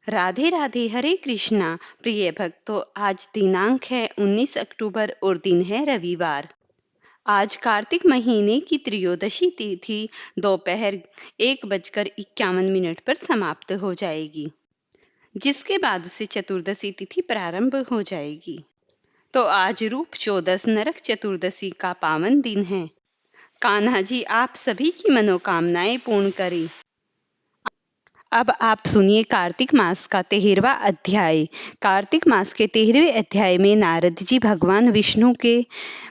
राधे राधे, हरे कृष्णा। प्रिय भक्तों, आज दिनांक है 19 अक्टूबर और दिन है रविवार। आज कार्तिक महीने की त्रयोदशी तिथि दोपहर 1:51 पर समाप्त हो जाएगी, जिसके बाद से चतुर्दशी तिथि प्रारंभ हो जाएगी। तो आज रूप चौदस नरक चतुर्दशी का पावन दिन है। कान्हा जी आप सभी की मनोकामनाएं पूर्ण करें। अब आप सुनिए कार्तिक मास का 13वां अध्याय। कार्तिक मास के 13वें अध्याय में नारद जी भगवान विष्णु के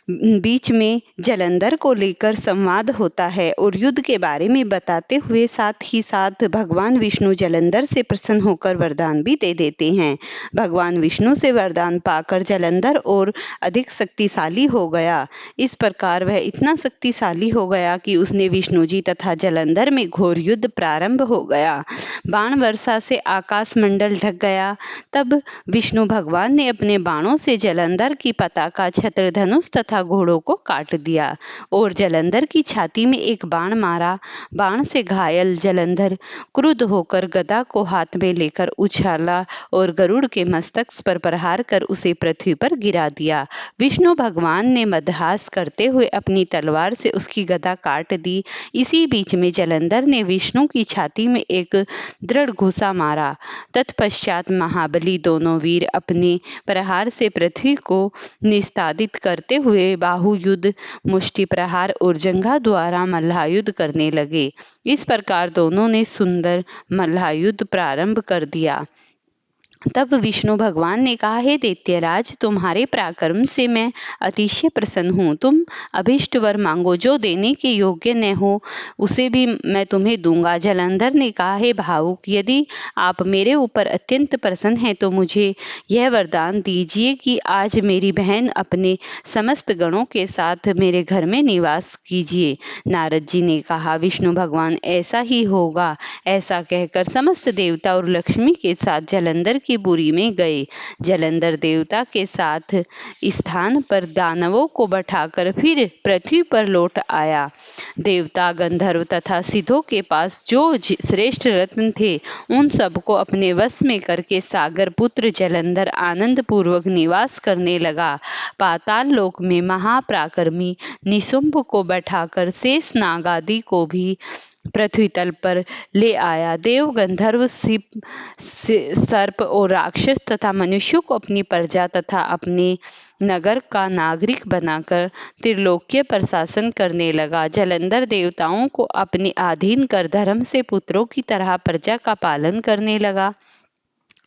बीच में जलंधर को लेकर संवाद होता है और युद्ध के बारे में बताते हुए साथ ही साथ भगवान विष्णु जलंधर से प्रसन्न होकर वरदान भी दे देते हैं। भगवान विष्णु से वरदान पाकर जलंधर और अधिक शक्तिशाली हो गया। इस प्रकार वह इतना शक्तिशाली हो गया कि उसने विष्णु जी तथा जलंधर में घोर युद्ध प्रारंभ हो गया। बाण वर्षा से आकाश मंडल ढक गया। तब विष्णु भगवान ने अपने बाणों से जलंधर की पताका, छत्र, धनुष तथा घोड़ों को काट दिया और जलंधर की छाती में एक बाण मारा। बाण से घायल जलंधर क्रुद्ध होकर गदा को हाथ में लेकर उछाला और गरुड़ के मस्तक पर प्रहार कर उसे पृथ्वी पर गिरा दिया। विष्णु भगवान ने मदहास करते हुए अपनी तलवार से उसकी गदा काट दी। इसी बीच में जलंधर ने विष्णु की छाती में एक दृढ़ घुसा मारा। तत्पश्चात महाबली दोनों वीर अपने प्रहार से पृथ्वी को निस्तादित करते हुए बाहुयुद्ध, मुष्टि प्रहार और जंघा द्वारा मल्लायुद्ध करने लगे। इस प्रकार दोनों ने सुंदर मल्लायुद्ध प्रारंभ कर दिया। तब विष्णु भगवान ने कहा, हे दैत्यराज, तुम्हारे पराक्रम से मैं अतिशय प्रसन्न हूँ। तुम अभिष्ट वर मांगो, जो देने के योग्य न हो उसे भी मैं तुम्हें दूंगा। जलंधर ने कहा, हे भावुक, यदि आप मेरे ऊपर अत्यंत प्रसन्न हैं तो मुझे यह वरदान दीजिए कि आज मेरी बहन अपने समस्त गणों के साथ मेरे घर में निवास कीजिए। नारद जी ने कहा, विष्णु भगवान, ऐसा ही होगा। ऐसा कहकर समस्त देवता और लक्ष्मी के साथ जलंधर की पुरी में गए। जलंधर देवता के साथ स्थान पर दानवों को बैठाकर फिर पृथ्वी पर लौट आया। देवता, गंधर्व तथा सिद्धों के पास जो श्रेष्ठ रत्न थे उन सबको अपने वश में करके सागर पुत्र जलंधर आनंद पूर्वक निवास करने लगा। पाताल लोक में महापराक्रमी निशुंभ को बैठाकर शेष नाग आदि को भी पृथ्वी तल पर ले आया। देव, गंधर्व, सर्प और राक्षस तथा मनुष्यों को अपनी प्रजा तथा अपने नगर का नागरिक बनाकर त्रिलोकीय प्रशासन करने लगा। जलंधर देवताओं को अपने अधीन कर धर्म से पुत्रों की तरह प्रजा का पालन करने लगा।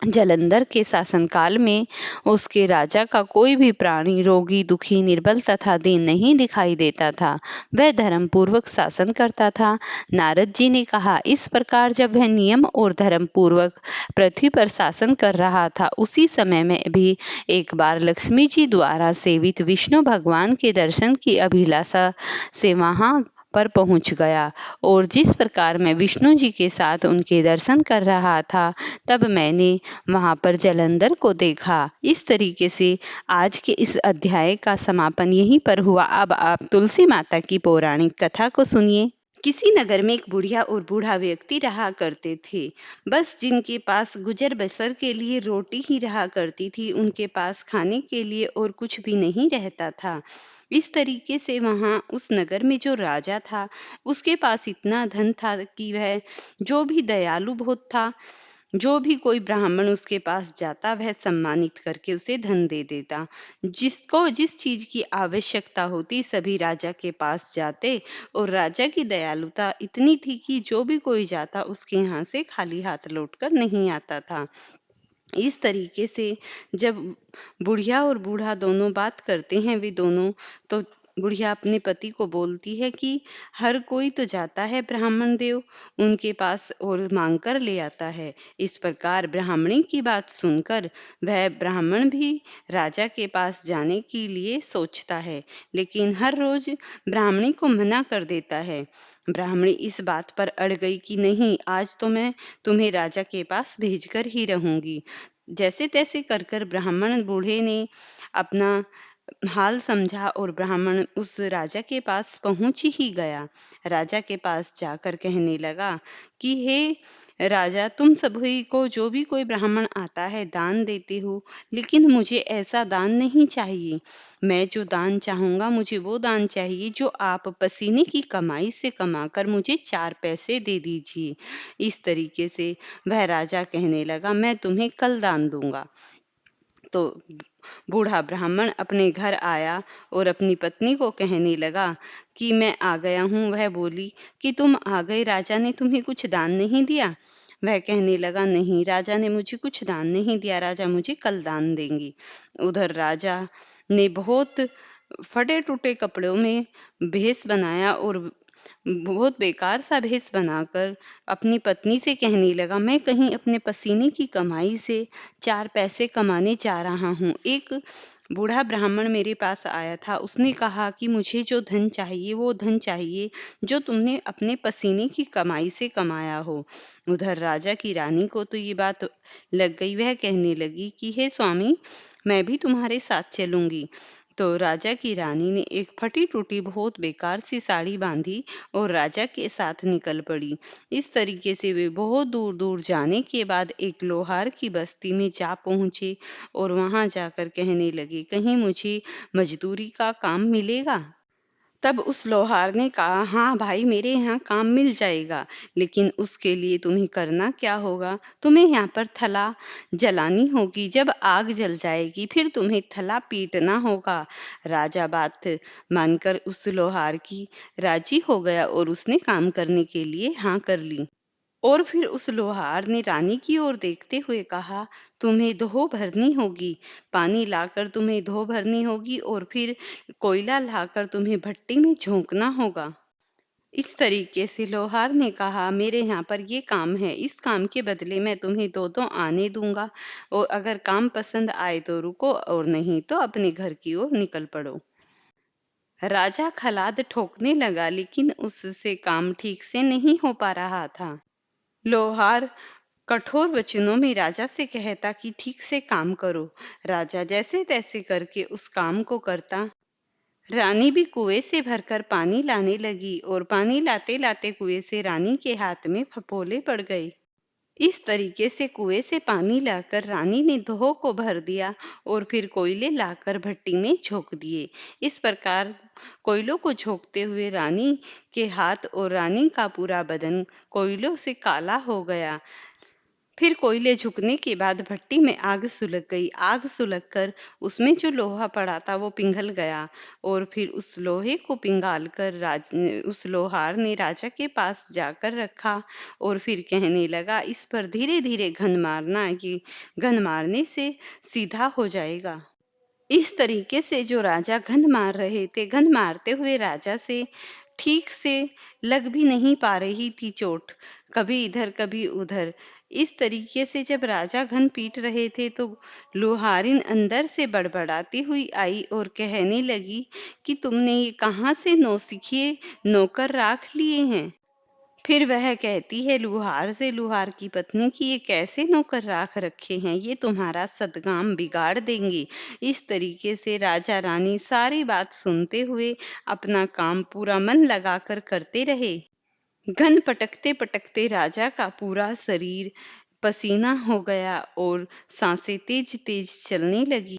जलंधर के शासनकाल में उसके राजा का कोई भी प्राणी रोगी, दुखी, निर्बल तथा दीन नहीं दिखाई देता था। वह धर्म पूर्वक शासन करता था। नारद जी ने कहा, इस प्रकार जब वह नियम और धर्म पूर्वक पृथ्वी पर शासन कर रहा था, उसी समय में भी एक बार लक्ष्मी जी द्वारा सेवित विष्णु भगवान के दर्शन की अभिलाषा से वहां पर पहुंच गया और जिस प्रकार मैं विष्णु जी के साथ उनके दर्शन कर रहा था, तब मैंने वहां पर जलंधर को देखा। इस तरीके से आज के इस अध्याय का समापन यहीं पर हुआ। अब आप तुलसी माता की पौराणिक कथा को सुनिए। किसी नगर में एक बुढ़िया और बूढ़ा व्यक्ति रहा करते थे। बस जिनके पास गुजर बसर के लिए रोटी ही रहा करती थी, उनके पास खाने के लिए और कुछ भी नहीं रहता था। इस तरीके से वहां उस नगर में जो राजा था, उसके पास इतना धन था कि वह जो भी दयालु बहुत था, जो भी कोई ब्राह्मण उसके पास जाता वह सम्मानित करके उसे धन दे देता। जिसको जिस चीज की आवश्यकता होती सभी राजा के पास जाते और राजा की दयालुता इतनी थी कि जो भी कोई जाता उसके यहाँ से खाली हाथ लौटकर नहीं आता था। इस तरीके से जब बुढ़िया और बूढ़ा दोनों बात करते हैं, वे दोनों, तो बुढ़िया अपने पति को बोलती है कि हर कोई तो जाता है ब्राह्मण देव उनके पास और मांग कर ले आता है। इस प्रकार ब्राह्मणी की बात सुनकर वह ब्राह्मण भी राजा के पास जाने के लिए सोचता है, लेकिन हर रोज ब्राह्मणी को मना कर देता है। ब्राह्मणी इस बात पर अड़ गई कि नहीं, आज तो मैं तुम्हें राजा के पास भेजकर ही रहूंगी। जैसे तैसे कर कर ब्राह्मण बूढ़े ने अपना हाल समझा और ब्राह्मण उस राजा के पास पहुंच ही गया। राजा के पास जाकर कहने लगा कि हे राजा, तुम सभी को जो भी कोई ब्राह्मण आता है दान देते हो, लेकिन मुझे ऐसा दान नहीं चाहिए। मैं जो दान चाहूंगा, मुझे वो दान चाहिए जो आप पसीने की कमाई से कमाकर मुझे 4 पैसे दे दीजिए। इस तरीके से वह राजा कहने लगा, मैं तुम्हें कल दान दूंगा। तो बूढ़ा ब्राह्मण अपने घर आया और अपनी पत्नी को कहने लगा कि मैं आ गया हूँ। वह बोली कि तुम आ गए, राजा ने तुम्हें कुछ दान नहीं दिया? वह कहने लगा, नहीं, राजा ने मुझे कुछ दान नहीं दिया, राजा मुझे कल दान देंगे। उधर राजा ने बहुत फटे टूटे कपड़ों में भेष बनाया और बहुत बेकार सा भेष बनाकर अपनी पत्नी से कहने लगा, मैं कहीं अपने पसीने की कमाई से 4 पैसे कमाने जा रहा हूँ। एक बूढ़ा ब्राह्मण मेरे पास आया था, उसने कहा कि मुझे जो धन चाहिए वो धन चाहिए जो तुमने अपने पसीने की कमाई से कमाया हो। उधर राजा की रानी को तो ये बात लग गई। वह कहने लगी कि हे स्वामी, मैं भी तुम्हारे साथ चलूंगी। तो राजा की रानी ने एक फटी टूटी बहुत बेकार सी साड़ी बांधी और राजा के साथ निकल पड़ी। इस तरीके से वे बहुत दूर दूर जाने के बाद एक लोहार की बस्ती में जा पहुंचे और वहां जाकर कहने लगे, कहीं मुझे मजदूरी का काम मिलेगा? तब उस लोहार ने कहा, हाँ भाई, मेरे यहाँ काम मिल जाएगा, लेकिन उसके लिए तुम्हें करना क्या होगा? तुम्हें यहाँ पर थला जलानी होगी। जब आग जल जाएगी फिर तुम्हें थला पीटना होगा। राजा बात मानकर उस लोहार की राजी हो गया और उसने काम करने के लिए हाँ कर ली। और फिर उस लोहार ने रानी की ओर देखते हुए कहा, तुम्हें धो भरनी होगी, पानी लाकर तुम्हें धो भरनी होगी और फिर कोयला लाकर तुम्हें भट्टी में झोंकना होगा। इस तरीके से लोहार ने कहा, मेरे यहाँ पर ये काम है, इस काम के बदले मैं तुम्हें 2-2 आने दूंगा और अगर काम पसंद आए तो रुको और नहीं तो अपने घर की ओर निकल पड़ो। राजा खलाद ठोकने लगा, लेकिन उससे काम ठीक से नहीं हो पा रहा था। लोहार कठोर वचनों में राजा से कहता कि ठीक से काम करो। राजा जैसे तैसे करके उस काम को करता। रानी भी कुएं से भरकर पानी लाने लगी और पानी लाते लाते कुएं से रानी के हाथ में फपोले पड़ गए। इस तरीके से कुएं से पानी लाकर रानी ने धो को भर दिया और फिर कोयले लाकर भट्टी में झोंक दिए। इस प्रकार कोयलों को झोंकते हुए रानी के हाथ और रानी का पूरा बदन कोयलों से काला हो गया। फिर कोयले झुकने के बाद भट्टी में आग सुलग गई। आग सुलगकर उसमें जो लोहा पड़ा था वो पिघल गया और फिर उस लोहे को पिघाल कर उस लोहार ने राजा के पास जाकर रखा और फिर कहने लगा, इस पर धीरे धीरे घन मारना, ये घन मारने से सीधा हो जाएगा। इस तरीके से जो राजा घन मार रहे थे, घन मारते हुए राजा से ठीक से लग भी नहीं पा रही थी चोट, कभी इधर कभी उधर। इस तरीके से जब राजा घन पीट रहे थे तो लोहारिन अंदर से बड़बड़ाती हुई आई और कहने लगी कि तुमने ये कहाँ से नौसिखिए नौकर राख लिए हैं? फिर वह कहती है लुहार से, लुहार की पत्नी, की ये कैसे नौकर राख रखे हैं, ये तुम्हारा सदगाम बिगाड़ देंगे। इस तरीके से राजा रानी सारी बात सुनते हुए अपना काम पूरा मन लगाकर करते रहे। घन पटकते पटकते राजा का पूरा शरीर पसीना हो गया और सांसें तेज तेज चलने लगी।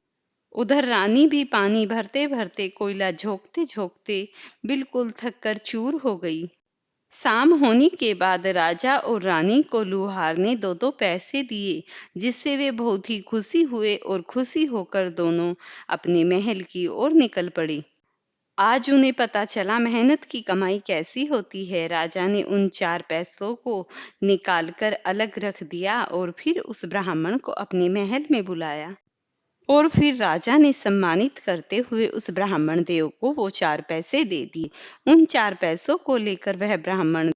उधर रानी भी पानी भरते भरते, कोयला झोंकते झोंकते बिल्कुल थक कर चूर हो गई। शाम होने के बाद राजा और रानी को लुहार ने 2-2 पैसे दिए, जिससे वे बहुत ही खुशी हुए और खुशी होकर दोनों अपने महल की ओर निकल पड़े। आज उन्हें पता चला मेहनत की कमाई कैसी होती है। राजा ने उन 4 पैसों को निकालकर अलग रख दिया और फिर उस ब्राह्मण को अपने महल में बुलाया और फिर राजा ने सम्मानित करते हुए उस ब्राह्मण देव को वो 4 पैसे दे दिए। उन 4 पैसों को लेकर वह ब्राह्मण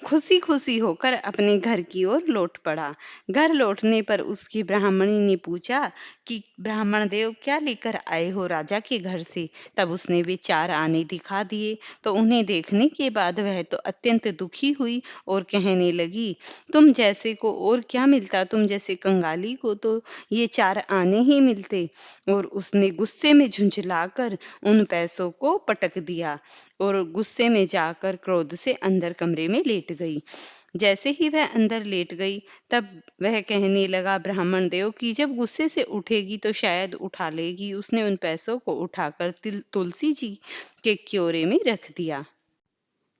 खुशी खुशी होकर अपने घर की ओर लौट पड़ा। घर लौटने पर उसकी ब्राह्मणी ने पूछा कि ब्राह्मण देव, क्या लेकर आए हो राजा के घर से? तब उसने वे 4 आने दिखा दिए। तो उन्हें देखने के बाद वह तो अत्यंत दुखी हुई और कहने लगी, तुम जैसे को और क्या मिलता, तुम जैसे कंगाली को तो ये 4 आने ही मिलते। और उसने गुस्से में झुंझलाकर उन पैसों को पटक दिया और गुस्से में जाकर क्रोध से अंदर कमरे में लेट गई। जैसे ही वह अंदर लेट गई, तब वह कहने लगा ब्राह्मण देव कि जब गुस्से से उठेगी तो शायद उठा लेगी। उसने उन पैसों को उठाकर तुलसी जी के क्योरे में रख दिया।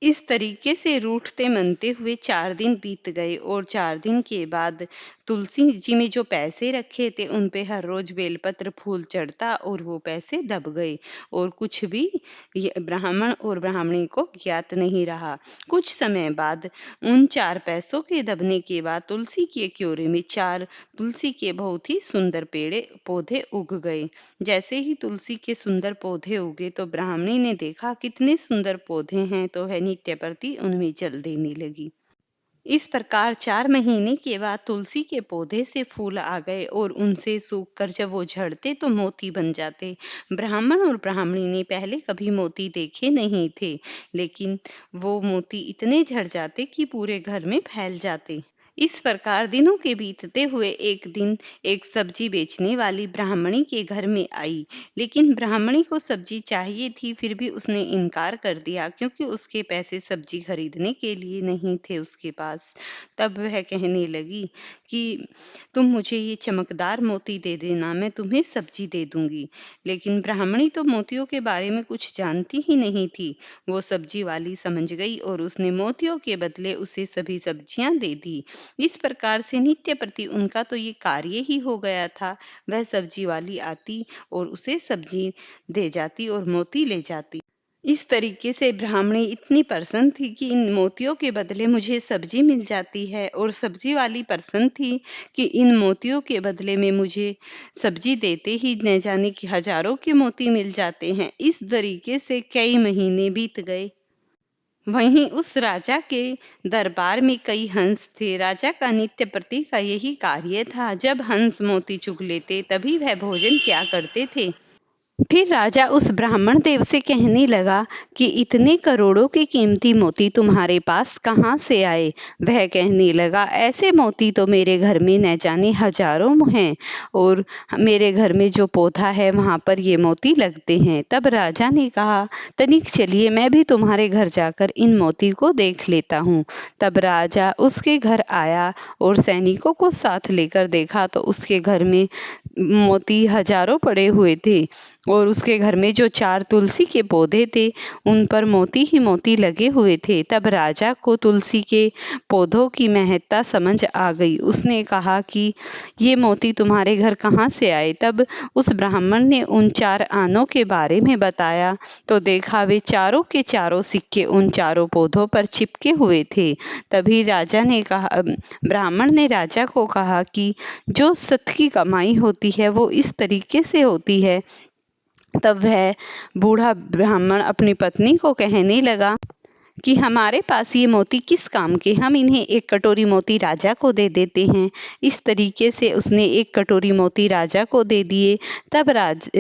इस तरीके से रूठते मनते हुए 4 दिन बीत गए और 4 दिन के बाद तुलसी जी में जो पैसे रखे थे उन पे हर रोज बेलपत्र फूल चढ़ता और वो पैसे दब गए और कुछ भी ये ब्राह्मण और ब्राह्मणी को ज्ञात नहीं रहा। कुछ समय बाद उन 4 पैसों के दबने के बाद तुलसी के क्योरे में 4 तुलसी के बहुत ही सुंदर पेड़े पौधे उग गए। जैसे ही तुलसी के सुंदर पौधे उगे तो ब्राह्मणी ने देखा कितने सुंदर पौधे हैं, तो वह नित्य प्रति उनमें जल देने लगी। इस प्रकार 4 महीने के बाद तुलसी के पौधे से फूल आ गए और उनसे सूखकर जब वो झड़ते तो मोती बन जाते। ब्राह्मण और ब्राह्मणी ने पहले कभी मोती देखे नहीं थे, लेकिन वो मोती इतने झड़ जाते कि पूरे घर में फैल जाते। इस प्रकार दिनों के बीतते हुए एक दिन एक सब्जी बेचने वाली ब्राह्मणी के घर में आई, लेकिन ब्राह्मणी को सब्जी चाहिए थी, फिर भी उसने इनकार कर दिया क्योंकि उसके पैसे सब्जी खरीदने के लिए नहीं थे उसके पास। तब वह कहने लगी कि तुम मुझे ये चमकदार मोती दे देना, मैं तुम्हें सब्जी दे दूंगी। लेकिन ब्राह्मणी तो मोतियों के बारे में कुछ जानती ही नहीं थी। वो सब्जी वाली समझ गई और उसने मोतियों के बदले उसे सभी सब्जियां दे दी। इस प्रकार से नित्य प्रति उनका तो ये कार्य ही हो गया था। वह सब्जी वाली आती और उसे सब्जी दे जाती और मोती ले जाती। इस तरीके से ब्राह्मणी इतनी प्रसन्न थी कि इन मोतियों के बदले मुझे सब्जी मिल जाती है, और सब्जी वाली प्रसन्न थी कि इन मोतियों के बदले में मुझे सब्जी देते ही न जाने कि हजारों के मोती मिल जाते हैं। इस तरीके से कई महीने बीत गए। वहीं उस राजा के दरबार में कई हंस थे। राजा का नित्य प्रति का यही कार्य था। जब हंस मोती चुग लेते तभी वह भोजन किया करते थे। फिर राजा उस ब्राह्मण देव से कहने लगा कि इतने करोड़ों के कीमती मोती तुम्हारे पास कहाँ से आए? वह कहने लगा ऐसे मोती तो मेरे घर में न जाने हजारों हैं, और मेरे घर में जो पौधा है वहाँ पर ये मोती लगते हैं। तब राजा ने कहा तनिक चलिए, मैं भी तुम्हारे घर जाकर इन मोती को देख लेता हूँ। तब राजा उसके घर आया और सैनिकों को साथ लेकर देखा तो उसके घर में मोती हजारों पड़े हुए थे, और उसके घर में जो 4 तुलसी के पौधे थे उन पर मोती ही मोती लगे हुए थे। तब राजा को तुलसी के पौधों की महत्ता समझ आ गई। उसने कहा कि ये मोती तुम्हारे घर कहाँ से आए? तब उस ब्राह्मण ने उन 4 आनों के बारे में बताया तो देखा वे चारों के चारों सिक्के उन चारों पौधों पर चिपके हुए थे। तभी राजा ने कहा, ब्राह्मण ने राजा को कहा कि जो सत्य की कमाई होती है वो इस तरीके से होती है। तब वह बूढ़ा ब्राह्मण अपनी पत्नी को कहने लगा कि हमारे पास ये मोती किस काम के, हम इन्हें 1 कटोरी मोती राजा को दे देते हैं। इस तरीके से उसने 1 कटोरी मोती राजा को दे दिए। तब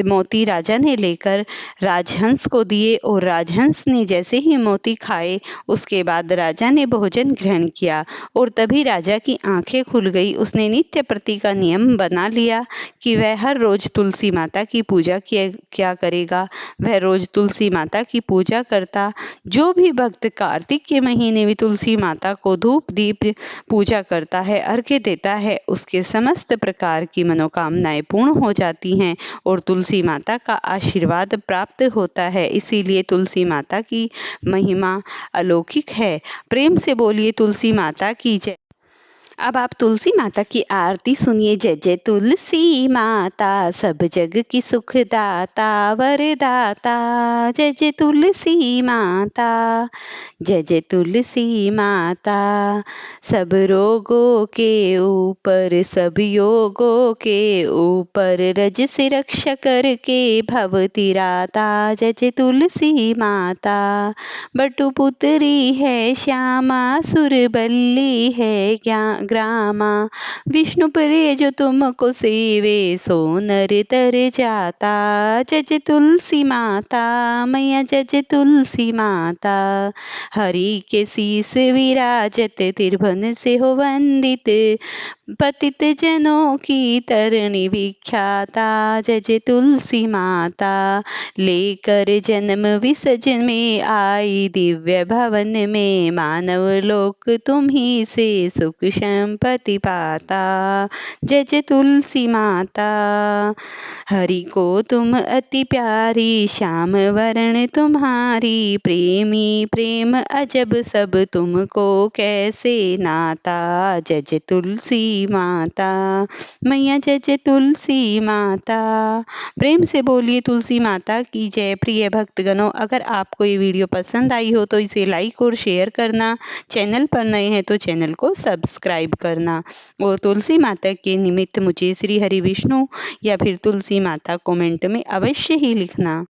मोती राजा ने लेकर राजहंस को दिए, और राजहंस ने जैसे ही मोती खाए उसके बाद राजा ने भोजन ग्रहण किया, और तभी राजा की आंखें खुल गई। उसने नित्य प्रति का नियम बना लिया कि वह हर रोज तुलसी माता की पूजा क्या करेगा। वह रोज तुलसी माता की पूजा करता। जो भी भक्त कार्तिक के महीने में तुलसी माता को धूप दीप पूजा करता है, अर्घ्य देता है, उसके समस्त प्रकार की मनोकामनाएं पूर्ण हो जाती हैं और तुलसी माता का आशीर्वाद प्राप्त होता है। इसीलिए तुलसी माता की महिमा अलौकिक है। प्रेम से बोलिए तुलसी माता की जय। अब आप तुलसी माता की आरती सुनिए। जय जय तुलसी माता, सब जग की सुखदाता वरदाता। जय जय तुलसी माता, जय जय तुलसी माता। सब रोगों के ऊपर, सब योगों के ऊपर, रज से रक्षा करके भव तिराता। जय जय तुलसी माता। बटुपुत्री है श्यामा, सुरबल्ली है ग्रामा। विष्णु प्रिय जो तुमको सेवे, सो नर तर जाता। जय जय तुलसी माता, मैया जय जय तुलसी माता। हरि के शीस विराजत, तिरभन से हो वंदित, पतित जनों की तरणी विख्याता, जय जय तुलसी माता। लेकर जन्म विसर्जन में आई दिव्य भवन में, मानव लोक तुम्ही से सुख संपत्ति पाता, जय जय तुलसी माता। हरि को तुम अति प्यारी, श्याम वरण तुम्हारी, प्रेमी प्रेम अजब सब तुमको कैसे नाता, जय जय तुलसी माता। मैया जय जय तुलसी माता। प्रेम से बोलिए तुलसी माता की जय। प्रिय भक्तगणों, अगर आपको ये वीडियो पसंद आई हो तो इसे लाइक और शेयर करना, चैनल पर नए हैं तो चैनल को सब्सक्राइब करना, और तुलसी माता के निमित्त मुझे श्री हरि विष्णु या फिर तुलसी माता कमेंट में अवश्य ही लिखना।